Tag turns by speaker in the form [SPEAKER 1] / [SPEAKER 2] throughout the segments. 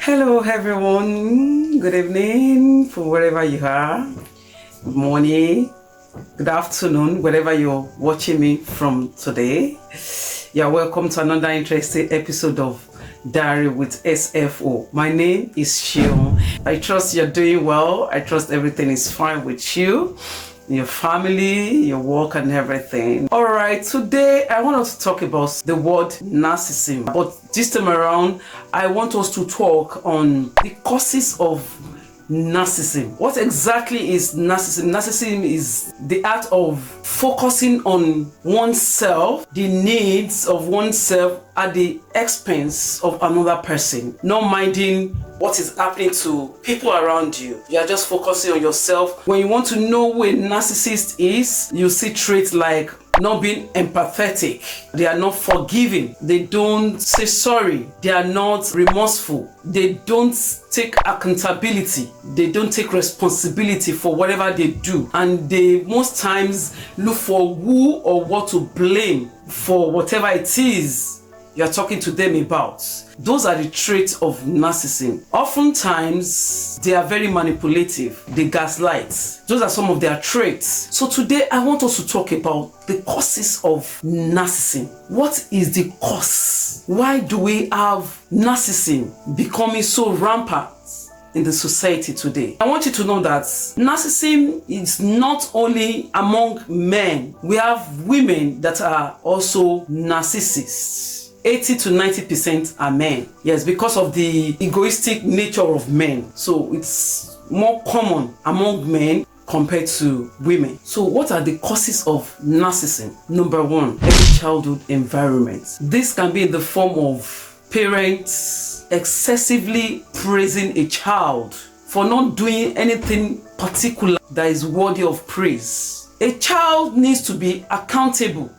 [SPEAKER 1] Hello everyone, good evening from wherever you are, good morning, good afternoon, wherever you're watching me from today. You're welcome to another interesting episode of Diary with SFO. My name is Shion. I trust you're doing well. I trust everything is fine with you, your family, your work and everything. All right, today I want us to talk about the word narcissism. But this time around, I want us to talk on the causes of narcissism. What exactly is narcissism? Narcissism is the art of focusing on oneself, the needs of oneself at the expense of another person, not minding what is happening to people around you. You are just focusing on yourself. When you want to know who a narcissist is, you see traits like not being empathetic, they are not forgiving, they don't say sorry, they are not remorseful, they don't take accountability, they don't take responsibility for whatever they do, and they most times look for who or what to blame for whatever it is you're talking to them about. Those are the traits of narcissism. Oftentimes, they are very manipulative. They gaslight. Those are some of their traits. So today, I want us to talk about the causes of narcissism. What is the cause? Why do we have narcissism becoming so rampant in the society today? I want you to know that narcissism is not only among men. We have women that are also narcissists. 80 to 90% are men. Yes, because of the egoistic nature of men. So it's more common among men compared to women. So what are the causes of narcissism? Number one, early childhood environment. This can be in the form of parents excessively praising a child for not doing anything particular that is worthy of praise. A child needs to be accountable.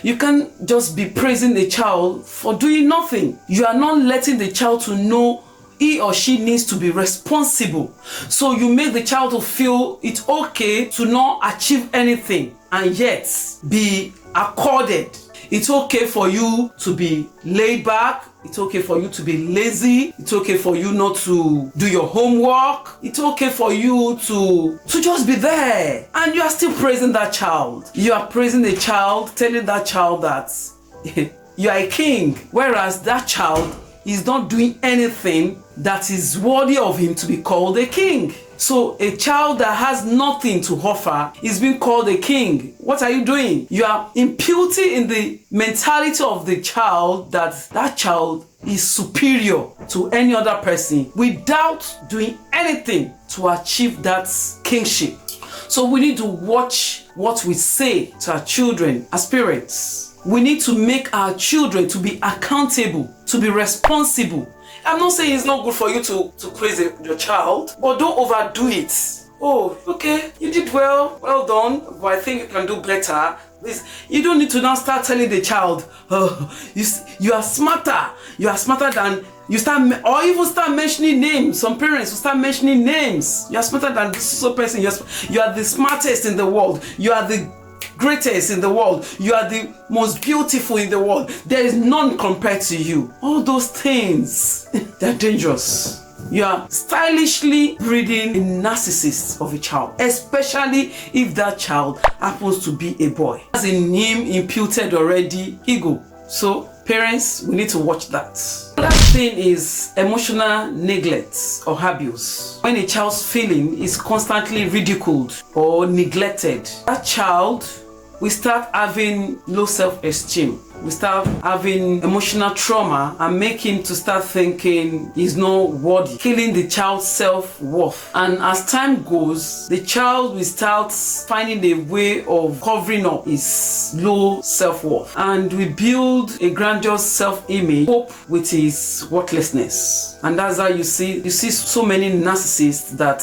[SPEAKER 1] You can't just be praising the child for doing nothing. You are not letting the child to know he or she needs to be responsible. So you make the child to feel it's okay to not achieve anything and yet be accorded. It's okay for you to be laid back. It's okay for you to be lazy. It's okay for you not to do your homework. It's okay for you to just be there. And you are still praising that child. You are praising the child, telling that child that you are a king. Whereas that child is not doing anything that is worthy of him to be called a king. So a child that has nothing to offer is being called a king. What are you doing? You are imputing in the mentality of the child that that child is superior to any other person without doing anything to achieve that kingship. So we need to watch what we say to our children as parents. We need to make our children to be accountable, to be responsible. I'm not saying it's not good for you to praise your child, but don't overdo it. Oh, okay, you did well done, but I think you can do better. You don't need to now start telling the child, oh, you are smarter than, you start, or even start mentioning names. Some parents will start mentioning names. You are smarter than this person, you are the smartest in the world, you are the greatest in the world, you are the most beautiful in the world, there is none compared to you. All those things, they're dangerous. You are stylishly breeding a narcissist of a child, especially if that child happens to be a boy. Has in him imputed already ego. So parents, we need to watch that. Another thing is emotional neglect or abuse. When a child's feeling is constantly ridiculed or neglected, that child will start having low self-esteem. We start having emotional trauma and make him to start thinking he's not worthy, killing the child's self-worth. And as time goes, the child will start finding a way of covering up his low self-worth, and we build a grandiose self-image, cope with his worthlessness. And that's how you see so many narcissists that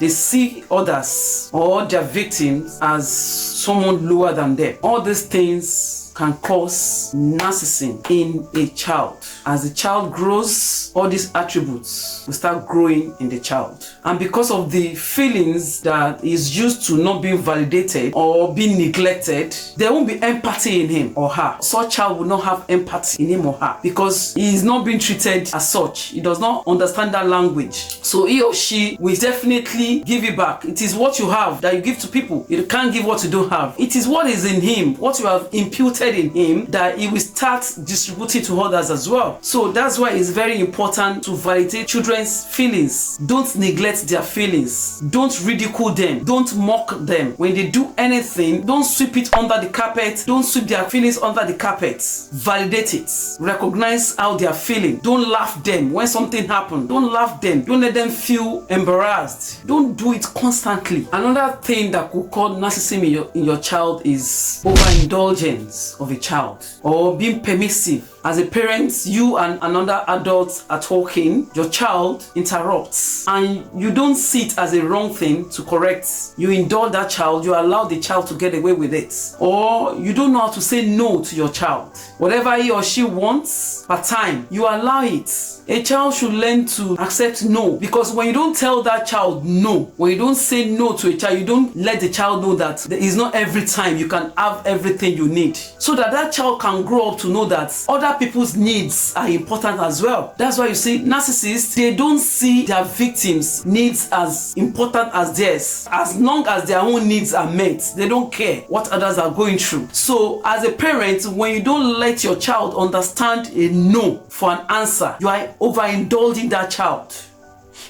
[SPEAKER 1] they see others or their victims as someone lower than them. All these things can cause narcissism in a child. As the child grows, all these attributes will start growing in the child. And because of the feelings that is used to not being validated or being neglected, there won't be empathy in him or her. Such child will not have empathy in him or her because he is not being treated as such. He does not understand that language. So he or she will definitely give it back. It is what you have that you give to people. You can't give what you don't have. It is what is in him, what you have imputed in him, that he will start distributing to others as well. So that's why it's very important to validate children's feelings. Don't neglect their feelings. Don't ridicule them. Don't mock them. When they do anything, don't sweep it under the carpet. Don't sweep their feelings under the carpet. Validate it. Recognize how they are feeling. Don't laugh them when something happens. Don't laugh them. Don't let them feel embarrassed. Don't do it constantly. Another thing that could cause narcissism in your child is overindulgence of a child or being permissive. As a parent, you and another adult are talking, your child interrupts, and you don't see it as a wrong thing to correct. You indulge that child, you allow the child to get away with it. Or you don't know how to say no to your child. Whatever he or she wants per time, you allow it. A child should learn to accept no, because when you don't tell that child no, when you don't say no to a child, you don't let the child know that there is not every time you can have everything you need, so that that child can grow up to know that other people's needs are important as well. That's why you see narcissists, they don't see their victims' needs as important as theirs. As long as their own needs are met, they don't care what others are going through. So as a parent, when you don't let your child understand a no for an answer, you are overindulging that child.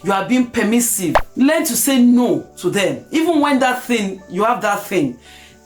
[SPEAKER 1] You are being permissive. Learn to say no to them. Even when you have that thing,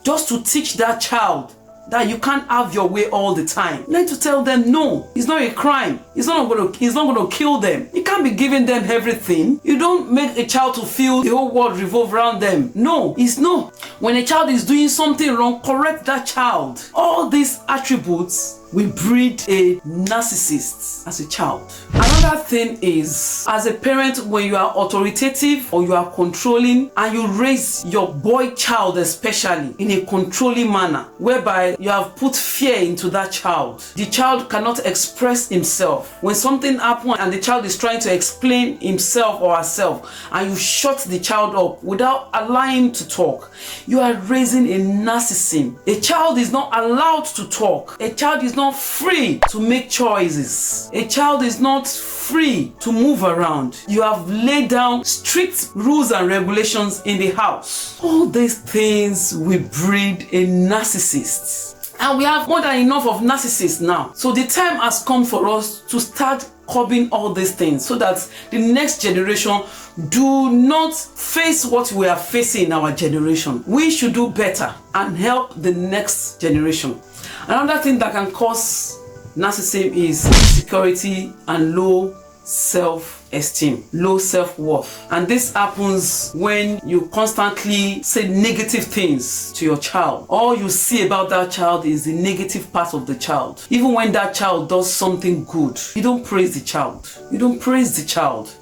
[SPEAKER 1] just to teach that child that you can't have your way all the time. Learn to tell them no. It's not a crime. It's not going to kill them. You can't be giving them everything. You don't make a child to feel the whole world revolve around them. No, it's no. When a child is doing something wrong, correct that child. All these attributes will breed a narcissist as a child. Another thing is, as a parent, when you are authoritative or you are controlling and you raise your boy child especially in a controlling manner, whereby you have put fear into that child, the child cannot express himself. When something happens and the child is trying to explain himself or herself and you shut the child up without allowing him to talk, you are raising a narcissism. A child is not allowed to talk. A child is not free to make choices. A child is not free to move around. You have laid down strict rules and regulations in the house. All these things will breed a narcissist. And we have more than enough of narcissists now. So the time has come for us to start curbing all these things so that the next generation do not face what we are facing in our generation. We should do better and help the next generation. Another thing that can cause narcissism is insecurity and low self-esteem, low self-worth. And this happens when you constantly say negative things to your child. All you see about that child is the negative part of the child. Even when that child does something good, you don't praise the child. You don't praise the child.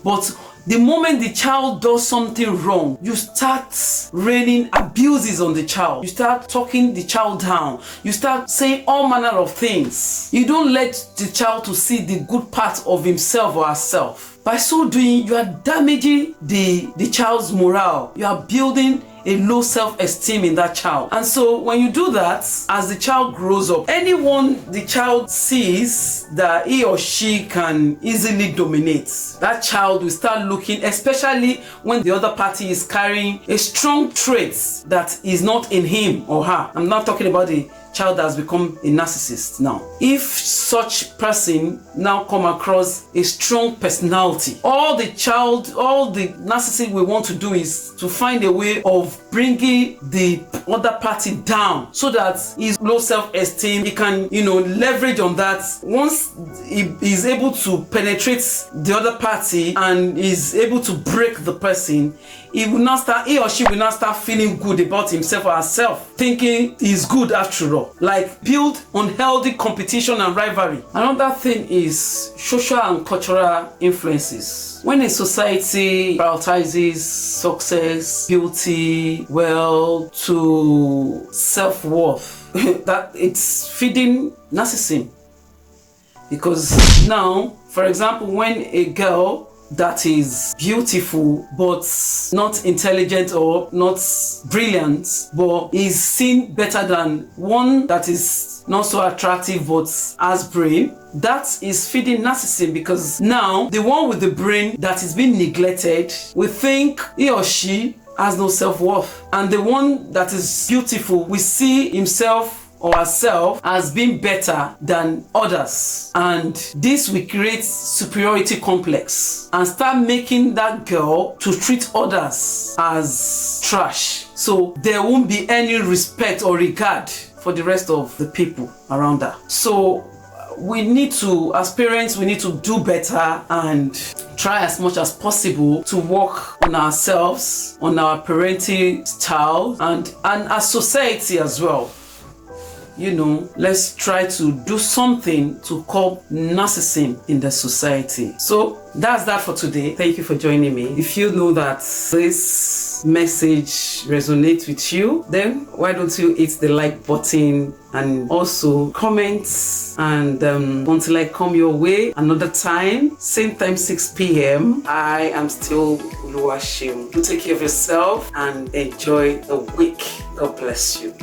[SPEAKER 1] But the moment the child does something wrong, you start raining abuses on the child. You start talking the child down. You start saying all manner of things. You don't let the child to see the good part of himself or herself. By so doing, you are damaging the child's morale. You are building a low self-esteem in that child. And so when you do that, as the child grows up, anyone the child sees that he or she can easily dominate, that child will start looking, especially when the other party is carrying a strong trait that is not in him or her. I'm not talking about the child that has become a narcissist now. If such person now come across a strong personality, all the narcissist we want to do is to find a way of bringing the other party down so that his low self-esteem, he can, leverage on that. Once he is able to penetrate the other party and is able to break the person, he or she will not start feeling good about himself or herself, thinking he's good after all. Like, build unhealthy competition and rivalry. Another thing is social and cultural influences. When a society prioritizes success, beauty, wealth to self-worth, that it's feeding narcissism. Because now, for example, when a girl that is beautiful but not intelligent or not brilliant but is seen better than one that is not so attractive but has brain, that is feeding narcissism, because now the one with the brain that is being neglected will think he or she has no self-worth, and the one that is beautiful will see himself or herself as being better than others, and this will create superiority complex and start making that girl to treat others as trash. So there won't be any respect or regard for the rest of the people around her. So we need to, as parents, we need to do better and try as much as possible to work on ourselves, on our parenting style, and as society as well. You know, let's try to do something to curb narcissism in the society. So that's that for today. Thank you for joining me. If you know that this message resonates with you, then why don't you hit the like button and also comment, and until I come your way another time, same time 6 p.m. I am still Oluwashim. You take care of yourself and enjoy the week. God bless you.